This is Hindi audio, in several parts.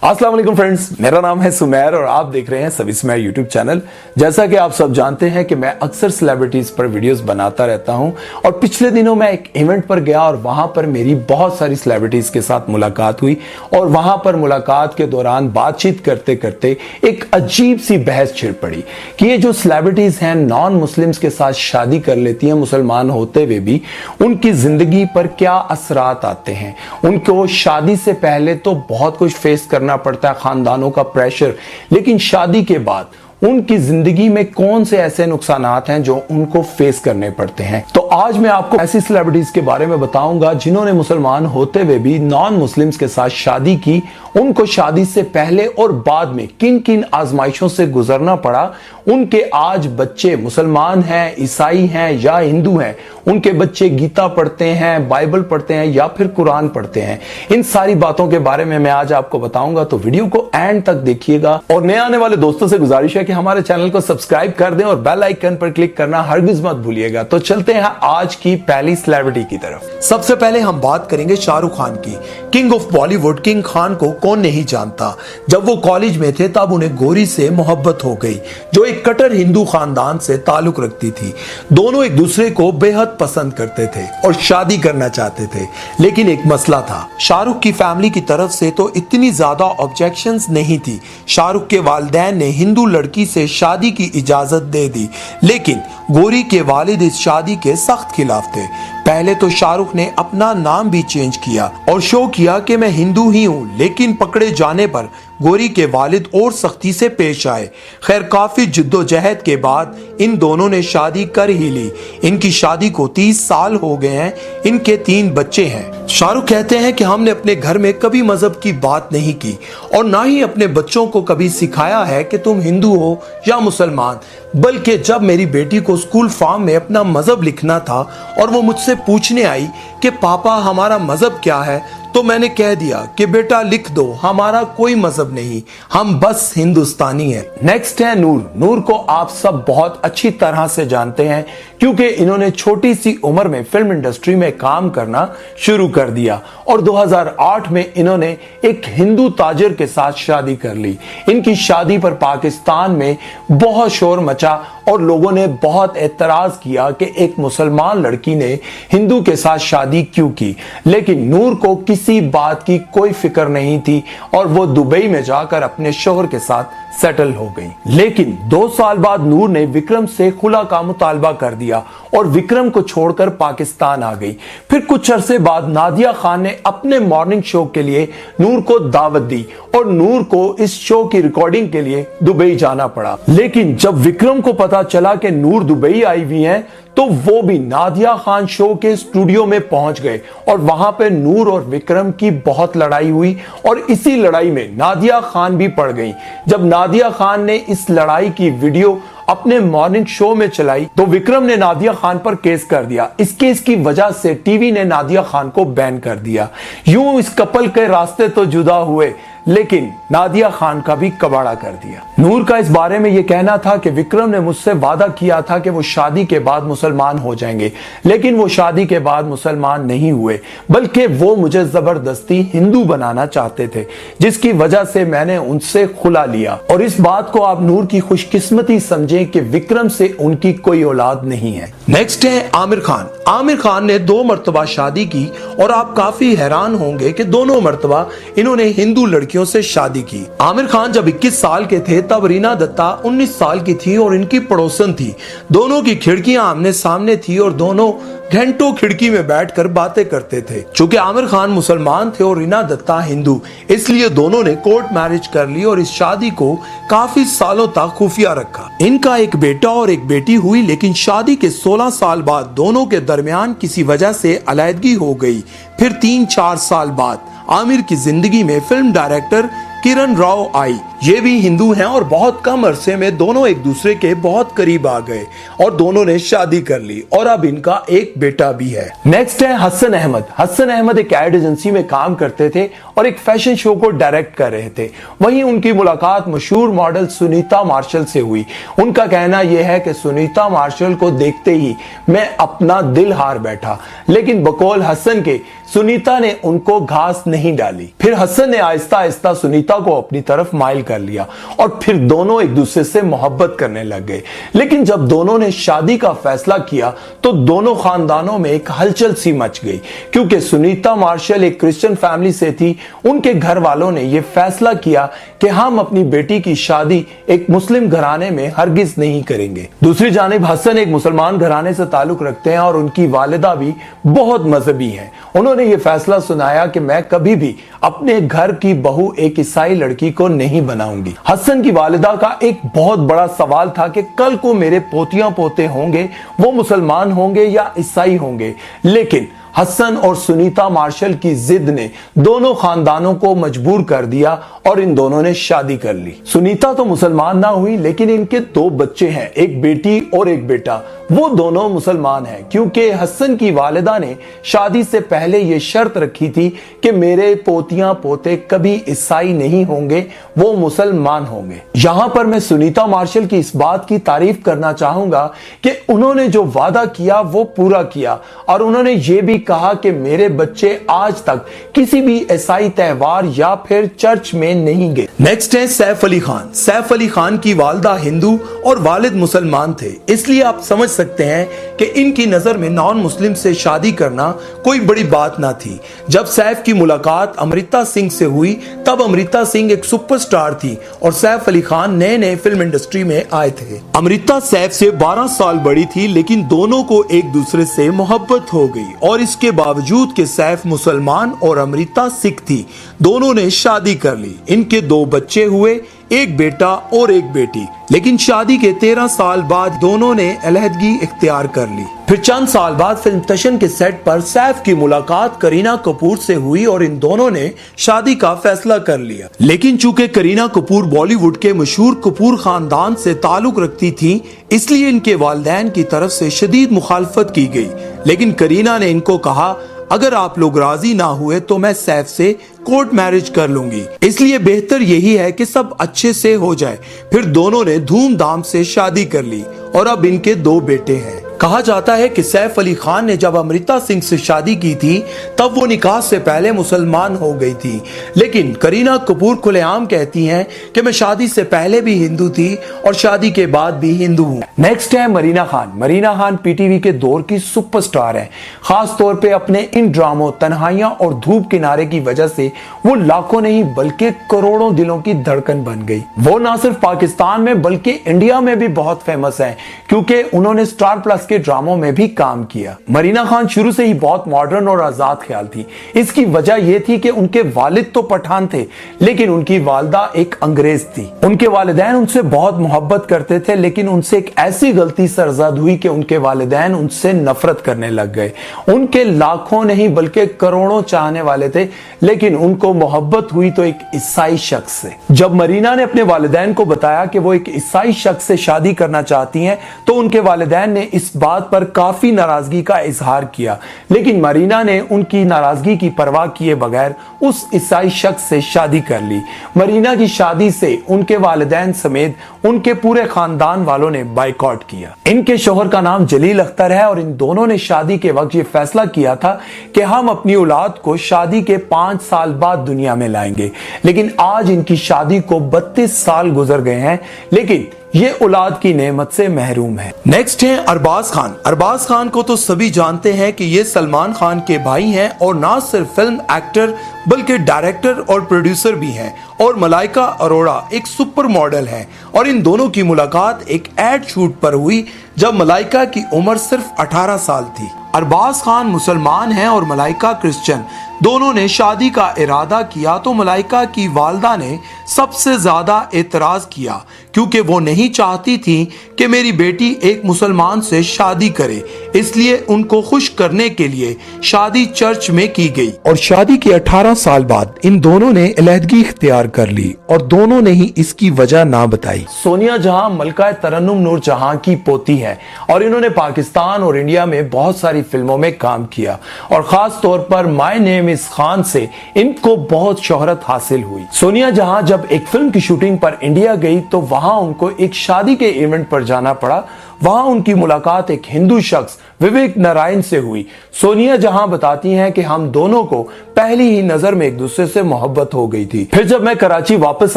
अस्सलाम वालेकुम फ्रेंड्स, मेरा नाम है सुमेर और आप देख रहे हैं सभी सुमेर यूट्यूब चैनल। जैसा कि आप सब जानते हैं कि मैं अक्सर सेलिब्रिटीज पर वीडियोस बनाता रहता हूं और पिछले दिनों मैं एक इवेंट पर गया और वहां पर मेरी बहुत सारी सेलिब्रिटीज के साथ मुलाकात हुई और वहां पर मुलाकात के दौरान बातचीत करते करते एक अजीब सी बहस छिड़ पड़ी कि ये जो सेलिब्रिटीज हैं नॉन मुस्लिम्स के साथ शादी कर लेती हैं मुसलमान होते हुए भी, उनकी जिंदगी पर क्या असरात आते हैं। उनको शादी से पहले तो बहुत कुछ फेस करना पड़ता है, खानदानों का प्रेशर, लेकिन शादी के बाद उनकी जिंदगी में कौन से ऐसे नुकसानात हैं जो उनको फेस करने पड़ते हैं। तो आज मैं आपको ऐसी सेलिब्रिटीज के बारे में बताऊंगा जिन्होंने मुसलमान होते हुए भी नॉन मुस्लिम्स के साथ शादी की, उनको शादी से पहले और बाद में किन किन आजमाइशों से गुजरना पड़ा, उनके आज बच्चे मुसलमान हैं, ईसाई हैं या हिंदू हैं, उनके बच्चे गीता पढ़ते हैं, बाइबल पढ़ते हैं या फिर कुरान पढ़ते हैं। इन सारी बातों के बारे में मैं आज आपको बताऊंगा, तो वीडियो को एंड तक देखिएगा। और नए आने वाले दोस्तों से गुजारिश है कि हमारे चैनल को सब्सक्राइब कर दें और बेल आइकन पर क्लिक करना हरगिज मत भूलिएगा। तो चलते हैं आज की पहली सेलिब्रिटी की तरफ। सबसे पहले हम बात करेंगे शाहरुख खान की। King of Bollywood king Khan को कौन नहीं जानता। जब वो कॉलेज में थे तब उन्हें गोरी से मोहब्बत हो गई जो एक कट्टर हिंदू खानदान से ताल्लुक रखती थी। दोनों एक दूसरे को बेहद पसंद करते थे और शादी करना चाहते थे, लेकिन एक मसला था। शाहरुख की फैमिली की तरफ से तो इतनी ज्यादा ऑब्जेक्शंस नहीं थी। शाहरुख के वालिदैन ने हिंदू लड़की से शादी की इजाजत दे दी, लेकिन गोरी के वालिद इस शादी के सख्त खिलाफ थे। पहले तो शाहरुख ने अपना नाम भी चेंज किया और शो किया कि मैं हिंदू ही हूं, लेकिन पकड़े जाने पर गोरी के वालिद और सख्ती से पेश आए। खैर, काफी जिद्दोजहद के बाद इन दोनों ने शादी कर ही ली। इनकी शादी को 30 साल हो गए हैं। इनके 3 बच्चे हैं। शाहरुख कहते हैं कि हमने अपने घर में कभी मजहब की बात नहीं की और ना ही अपने बच्चों को कभी सिखाया है कि तुम हिंदू हो या मुसलमान, बल्कि जब मेरी बेटी को स्कूल फॉर्म में अपना मजहब लिखना था और वो मुझसे पूछने आई कि पापा हमारा मजहब क्या है, तो मैंने कह दिया कि बेटा लिख दो, हमारा कोई मजहब नहीं, हम बस हिंदुस्तानी हैं। नेक्स्ट है नूर। नूर को आप सब बहुत अच्छी तरह से जानते हैं क्योंकि इन्होंने छोटी सी उम्र में फिल्म इंडस्ट्री में काम करना शुरू कर दिया और 2008 में इन्होंने एक हिंदू ताजिर के साथ शादी कर ली। इनकी शादी पर पाकिस्तान में बहुत शोर मचा और लोगों ने बहुत एतराज किया कि एक मुसलमान लड़की ने हिंदू के साथ शादी क्यों की, लेकिन नूर को किसी बात की कोई फिक्र नहीं थी और वो दुबई में जाकर अपने शोहर के साथ सेटल हो गई। लेकिन 2 साल बाद नूर ने विक्रम से खुला का मुतालबा कर दिया और विक्रम को छोड़कर पाकिस्तान आ गई। फिर कुछ अरसे बाद नादिया खान ने अपने मॉर्निंग शो के लिए नूर को दावत दी और नूर को इस शो की रिकॉर्डिंग के लिए दुबई जाना पड़ा। लेकिन जब विक्रम को पता चला कि नूर दुबई आई हुई हैं, तो वो भी नादिया खान शो के स्टूडियो में पहुंच गए और वहां पे नूर और विक्रम की बहुत लड़ाई हुई और इसी लड़ाई में नादिया खान भी पड़ गई। जब नादिया खान ने इस लड़ाई की वीडियो अपने मॉर्निंग शो में चलाई तो विक्रम ने नादिया खान पर केस कर दिया। इस केस की वजह से टीवी ने नादिया खान को बैन कर दिया। यूं इस कपल के रास्ते तो जुदा हुए, लेकिन नादिया खान का भी कबाड़ा कर दिया। नूर का इस बारे में यह कहना था कि विक्रम ने मुझसे वादा किया था कि वो शादी के बाद मुसलमान हो जाएंगे, लेकिन वो शादी के बाद मुसलमान नहीं हुए, बल्कि वो मुझे जबरदस्ती हिंदू बनाना चाहते थे, जिसकी वजह से मैंने उनसे खुला लिया। और इस बात को आप नूर की खुशकिस्मती समझें कि विक्रम से उनकी कोई औलाद नहीं है। नेक्स्ट है आमिर खान। आमिर खान ने 2 मरतबा शादी की और आप काफी हैरान होंगे कि दोनों मरतबा इन्होंने हिंदू लड़कियों से शादी की। आमिर खान जब 21 साल के थे तब रीना दत्ता 19 साल की थी और इनकी पड़ोसन थी। दोनों की खिड़कियां आमने सामने थी और दोनों घंटों खिड़की में बैठकर बातें करते थे। चूंकि आमिर खान मुसलमान थे और रीना दत्ता हिंदू, इसलिए दोनों ने कोर्ट मैरिज कर ली और इस शादी को काफी सालों तक खुफिया रखा। इनका एक बेटा और एक बेटी हुई, लेकिन शादी के 16 साल बाद दोनों के दरमियान किसी वजह से अलैदगी हो गई। फिर 3-4 साल बाद आमिर की जिंदगी में फिल्म डायरेक्टर किरण राव आई। ये भी हिंदू हैं और बहुत कम अरसे में दोनों एक दूसरे के बहुत करीब आ गए और दोनों ने शादी कर ली और अब इनका एक बेटा भी है। नेक्स्ट है हसन अहमद। हसन अहमद एक एड एजेंसी में काम करते थे और एक फैशन शो को डायरेक्ट कर रहे थे। वहीं उनकी मुलाकात मशहूर मॉडल सुनीता मार्शल से हुई। उनका कहना यह है कि सुनीता मार्शल को देखते ही मैं अपना दिल हार बैठा, लेकिन बकौल हसन के सुनीता ने उनको घास नहीं डाली। फिर हसन ने आहिस्ता आहिस्ता सुनीता को अपनी तरफ माइल कर लिया और फिर दोनों एक दूसरे से मोहब्बत करने लग गए। लेकिन जब दोनों ने शादी का फैसला किया तो दोनों खानदानों में एक हलचल सी मच गई, क्योंकि सुनीता मार्शल एक क्रिश्चियन फैमिली से थी। उनके घर वालों ने यह फैसला किया कि हम अपनी बेटी की शादी एक मुस्लिम घराने में हरगिज नहीं करेंगे। दूसरी जानिब हसन एक मुसलमान घराने से ताल्लुक रखते हैं और उनकी वालिदा भी बहुत मजहबी हैं। उन्होंने ये फैसला सुनाया कि मैं कभी भी अपने घर की बहू एक ईसाई लड़की को नहीं बनाऊंगी। हसन की वालिदा का एक बहुत बड़ा सवाल था कि कल को मेरे पोतियां पोते होंगे, वो मुसलमान होंगे या ईसाई होंगे। लेकिन हसन और सुनीता मार्शल की जिद ने दोनों खानदानों को मजबूर कर दिया और इन दोनों ने शादी कर ली। सुनीता तो मुसलमान ना हुई, लेकिन इनके 2 बच्चे हैं, एक बेटी और एक बेटा। वो दोनों मुसलमान हैं, क्योंकि हसन की वालिदा ने शादी से पहले ये शर्त रखी थी कि मेरे पोतियां पोते कभी ईसाई नहीं होंगे, वो मुसलमान होंगे। यहां पर मैं सुनीता मार्शल की इस बात की तारीफ करना चाहूंगा कि उन्होंने जो वादा किया वो पूरा किया और उन्होंने ये भी कहा कि मेरे बच्चे आज तक किसी भी ईसाई त्योहार या फिर चर्च में नहीं गए। नेक्स्ट है सैफ अली खान। सैफ अली खान की वालिदा हिंदू और वालिद मुसलमान थे, इसलिए आप समझ सकते हैं कि इनकी नजर में नॉन मुस्लिम से शादी करना कोई बड़ी बात ना थी। जब सैफ की मुलाकात अमृता सिंह से हुई तब अमृता सिंह एक सुपरस्टार थी और सैफ अली खान नए नए फिल्म इंडस्ट्री में आए थे। अमृता सैफ से 12 साल बड़ी थी, लेकिन दोनों को एक दूसरे से मोहब्बत हो गई और इसके बावजूद कि सैफ मुसलमान और अमृता सिख थी, दोनों ने शादी कर ली। इनके 2 बच्चे हुए, एक बेटा और एक बेटी। लेकिन शादी के 13 साल बाद दोनों ने अलहदगी इख्तियार कर ली। फिर चंद साल बाद फिल्म तशन के सेट पर सैफ की मुलाकात करीना कपूर से हुई और इन दोनों ने शादी का फैसला कर लिया। लेकिन चूंकि करीना कपूर बॉलीवुड के मशहूर कपूर खानदान से ताल्लुक रखती थी, इसलिए इनके वालिदैन की तरफ से शदीद मुखालफत की गई। लेकिन करीना ने इनको कहा, अगर आप लोग राजी ना हुए तो मैं सैफ से कोर्ट मैरिज कर लूंगी, इसलिए बेहतर यही है कि सब अच्छे से हो जाए। फिर दोनों ने धूमधाम से शादी कर ली और अब इनके 2 बेटे हैं। कहा जाता है कि सैफ अली खान ने जब अमृता सिंह से शादी की थी तब वो निकाह से पहले मुसलमान हो गई थी, लेकिन करीना कपूर खुलेआम कहती हैं कि मैं शादी से पहले भी हिंदू थी और शादी के बाद भी हिंदू हूँ। नेक्स्ट है मरीना खान। मरीना खान पीटीवी के दौर की सुपरस्टार है। खास तौर पे अपने इन ड्रामों तन्हाइयां और धूप किनारे की वजह से वो लाखों नहीं बल्कि करोड़ों दिलों की धड़कन बन गई। वो ना सिर्फ पाकिस्तान में बल्कि इंडिया में भी बहुत फेमस है, क्योंकि उन्होंने स्टार प्लस के ड्रामों में भी काम किया। मरीना खान शुरू से ही बहुत मॉडर्न और आजाद ख्याल थी। इसकी वजह यह थी कि उनके वालिद तो पठान थे, लेकिन उनकी वालिदा एक अंग्रेज थी। उनके वालिदैन उनसे बहुत मोहब्बत करते थे, लेकिन उनसे एक ऐसी गलती सरजद हुई कि उनके वालिदैन उनसे नफरत करने लग गए। उनके लाखों नहीं बल्कि करोड़ों चाहने वाले थे, लेकिन उनको मोहब्बत हुई तो एक ईसाई शख्स से। जब मरीना ने अपने वालिदैन को बताया कि वो एक ईसाई शख्स से शादी करना चाहती हैं, तो उनके वालिदैन ने इस बात पर काफी नाराजगी का इजहार किया, लेकिन मरीना ने उनकी नाराजगी की परवाह किए बगैर उस ईसाई शख्स से शादी कर ली। मरीना की शादी से उनके वालिदैन समेत उनके पूरे खानदान वालों ने बाइकॉट किया। इनके शोहर का नाम जलील अख्तर है और इन दोनों ने शादी के वक्त ये फैसला किया था कि हम अपनी औलाद को शादी के 5 साल बाद दुनिया में लाएंगे। लेकिन आज इनकी शादी को 32 साल गुजर गए हैं, लेकिन ये औलाद की नेमत से महरूम है। नेक्स्ट है अरबाज खान। अरबाज खान को तो सभी जानते हैं कि ये सलमान खान के भाई हैं और ना सिर्फ फिल्म एक्टर बल्कि डायरेक्टर और प्रोड्यूसर भी हैं, और मलाइका अरोड़ा एक सुपर मॉडल है। और इन दोनों की मुलाकात एक एड शूट पर हुई जब मलाइका की उम्र सिर्फ 18 साल थी। अरबाज खान मुसलमान हैं और मलाइका क्रिश्चियन। दोनों ने शादी का इरादा किया तो मलाइका की वालदा ने सबसे ज्यादा एतराज किया, क्योंकि वो नहीं चाहती थी कि मेरी बेटी एक मुसलमान से शादी करे। इसलिए उनको खुश करने के लिए शादी चर्च में की गई और शादी के 18 साल बाद इन दोनों ने अलहदगी इख्तियार कर ली और दोनों ने ही इसकी वजह ना बताई। सोनिया जहां मलका तरन्नुम नूर जहां की पोती है और इन्होंने पाकिस्तान और इंडिया में बहुत सारी फिल्मों में काम किया और खास तौर पर माय नेम इज खान से इनको बहुत शोहरत हासिल हुई। सोनिया जहां जब एक फिल्म की शूटिंग पर इंडिया गई तो वहां उनको एक शादी के इवेंट पर जाना पड़ा। वहां उनकी मुलाकात एक हिंदू शख्स विवेक नारायण से हुई। सोनिया जहां बताती हैं कि हम दोनों को पहली ही नजर में एक दूसरे से मोहब्बत हो गई थी। फिर जब मैं कराची वापस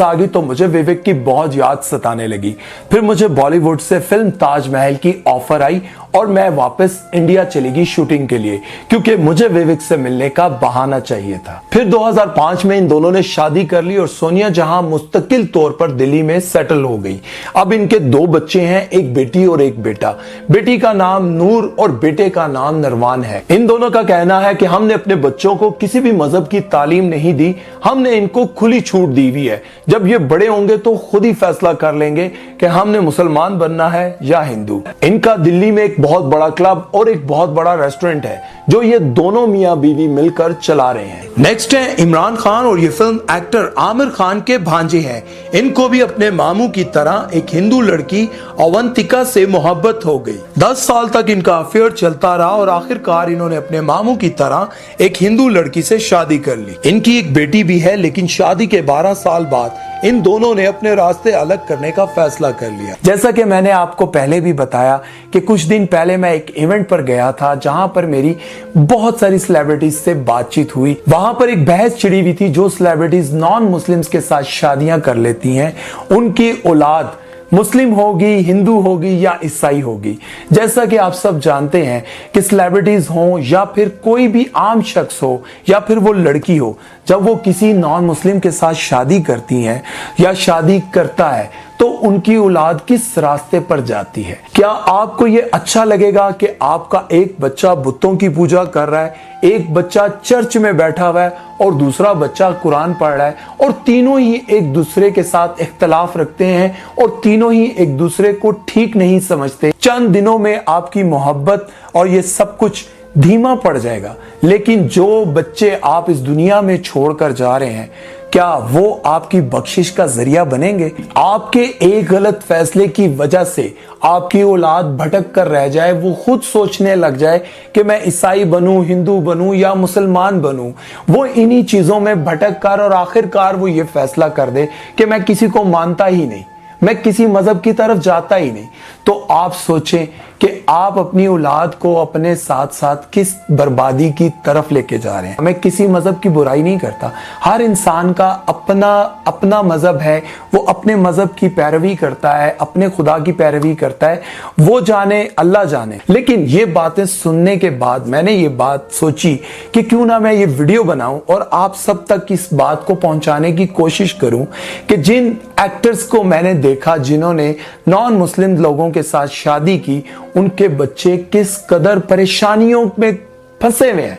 आ गई तो मुझे विवेक की बहुत याद सताने लगी। फिर मुझे बॉलीवुड से फिल्म ताजमहल की ऑफर आई और मैं वापस इंडिया चली गई शूटिंग के लिए, क्योंकि मुझे विवेक से मिलने का बहाना चाहिए था। फिर 2005 में इन दोनों ने शादी कर ली और सोनिया जहां मुस्तकिल तौर पर दिल्ली में सेटल हो गई। अब इनके 2 बच्चे हैं, एक बेटी और एक बेटा। बेटी का नाम नूर और बेटे का नाम नरवान है। इन दोनों का कहना है कि हमने अपने बच्चों को किसी भी मजहब की तालीम नहीं दी, हमने इनको खुली छूट दी हुई है। जब ये बड़े होंगे तो खुद ही फैसला कर लेंगे कि हमने मुसलमान बनना है या हिंदू। इनका दिल्ली में एक बहुत बड़ा क्लब और एक बहुत बड़ा रेस्टोरेंट है जो ये दोनों मियां बीवी मिलकर चला रहे हैं। नेक्स्ट है इमरान खान और ये फिल्म एक्टर आमिर खान के भांजे हैं। इनको भी अपने मामू की तरह एक हिंदू लड़की अवंतिका से मोहब्बत हो गई। 10 साल तक इनका अफेयर चलता रहा और आखिरकार इन्होंने अपने मामू की तरह एक हिंदू लड़की से शादी कर ली। इनकी एक बेटी भी है, लेकिन शादी के 12 साल बाद इन दोनों ने अपने रास्ते अलग करने का फैसला कर लिया। जैसा कि मैंने आपको पहले भी बताया कि कुछ दिन पहले मैं एक इवेंट पर गया था जहां पर मेरी बहुत सारी सेलिब्रिटीज से बातचीत हुई। वहां पर एक बहस छिड़ी हुई थी, जो सेलिब्रिटीज नॉन मुस्लिम्स के साथ शादियां कर लेती हैं उनकी औलाद मुस्लिम होगी, हिंदू होगी या ईसाई होगी। जैसा कि आप सब जानते हैं कि सेलिब्रिटीज हो या फिर कोई भी आम शख्स हो या फिर वो लड़की हो, जब वो किसी नॉन मुस्लिम के साथ शादी करती हैं या शादी करता है तो उनकी औलाद किस रास्ते पर जाती है। क्या आपको ये अच्छा लगेगा कि आपका एक बच्चा बुतों की पूजा कर रहा है, एक बच्चा चर्च में बैठा हुआ है और दूसरा बच्चा कुरान पढ़ रहा है और तीनों ही एक दूसरे के साथ इख्तलाफ रखते हैं और तीनों ही एक दूसरे को ठीक नहीं समझते। चंद दिनों में आपकी मोहब्बत और ये सब कुछ धीमा पड़ जाएगा। लेकिन जो बच्चे आप इस दुनिया में छोड़कर जा रहे हैं, क्या वो आपकी बख्शिश का जरिया बनेंगे? आपके एक गलत फैसले की वजह से आपकी औलाद भटक कर रह जाए, वो खुद सोचने लग जाए कि मैं ईसाई बनूं, हिंदू बनूं या मुसलमान बनूं। वो इन्हीं चीजों में भटक कर और आखिरकार वो ये फैसला कर दे कि मैं किसी को मानता ही नहीं, मैं किसी मजहब की तरफ जाता ही नहीं। तो आप सोचें कि आप अपनी औलाद को अपने साथ साथ किस बर्बादी की तरफ लेके जा रहे हैं। मैं किसी मजहब की बुराई नहीं करता, हर इंसान का अपना अपना मजहब है, वो अपने मजहब की पैरवी करता है, अपने खुदा की पैरवी करता है, वो जाने, अल्लाह जाने। लेकिन ये बातें सुनने के बाद मैंने ये बात सोची कि क्यों ना मैं ये वीडियो बनाऊं और आप सब तक इस बात को पहुंचाने की कोशिश करूं कि जिन एक्टर्स को मैंने देखा जिन्होंने नॉन मुस्लिम लोगों के साथ शादी की, उनके बच्चे किस कदर परेशानियों में फंसे हुए हैं,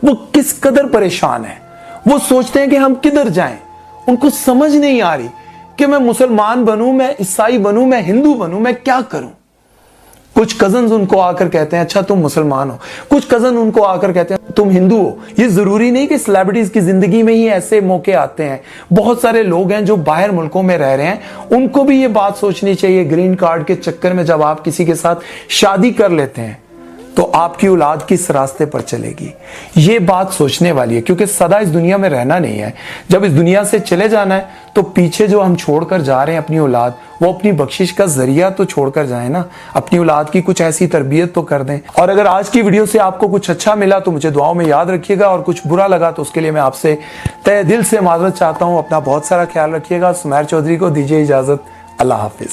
वो किस कदर परेशान हैं। वो सोचते हैं कि हम किधर जाएं। उनको समझ नहीं आ रही कि मैं मुसलमान बनूं, मैं ईसाई बनूं, मैं हिंदू बनूं, मैं क्या करूं। कुछ कजन्स उनको आकर कहते हैं अच्छा तुम मुसलमान हो, कुछ कजन उनको आकर कहते हैं तुम हिंदू हो। ये जरूरी नहीं कि सेलिब्रिटीज की जिंदगी में ही ऐसे मौके आते हैं। बहुत सारे लोग हैं जो बाहर मुल्कों में रह रहे हैं, उनको भी ये बात सोचनी चाहिए। ग्रीन कार्ड के चक्कर में जब आप किसी के साथ शादी कर लेते हैं तो आपकी औलाद किस रास्ते पर चलेगी, ये बात सोचने वाली है। क्योंकि सदा इस दुनिया में रहना नहीं है, जब इस दुनिया से चले जाना है तो पीछे जो हम छोड़कर जा रहे हैं अपनी औलाद, वो अपनी बख्शिश का जरिया तो छोड़कर जाए ना। अपनी औलाद की कुछ ऐसी तरबियत तो कर दें। और अगर आज की वीडियो से आपको कुछ अच्छा मिला तो मुझे दुआओं में याद रखिएगा, और कुछ बुरा लगा तो उसके लिए मैं आपसे तहे दिल से माजरत चाहता हूं। अपना बहुत सारा ख्याल रखिएगा। सुमैर चौधरी को दीजिए इजाजत। अल्लाह हाफिज।